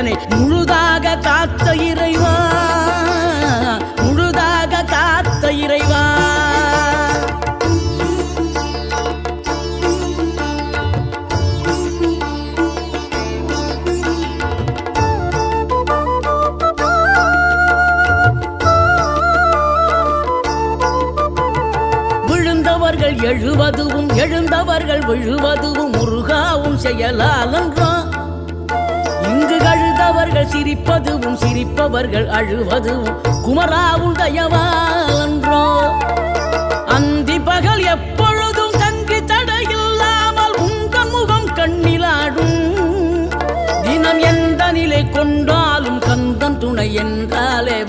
என்னை முழுதாக காத்த இறைவா, முழுதாக காத்த இறைவா. விழுந்தவர்கள் எழுவதுவும் எழுந்தவர்கள் விழுவதுவும் முருகாவும் செயலாலன்றோ. இங்கு அழுதவர்கள் சிரிப்பதுவும் சிரிப்பவர்கள் அழுவதுவும் குமராவும் தயவாலன்றோ. அந்தி பகல் எப்பொழுதும் தங்கி தடையில்லாமல் உங்கள் முகம் கண்ணிலாடும். தினம் எந்த நிலை கொண்டாலும் கந்தன் துணை என்றாலே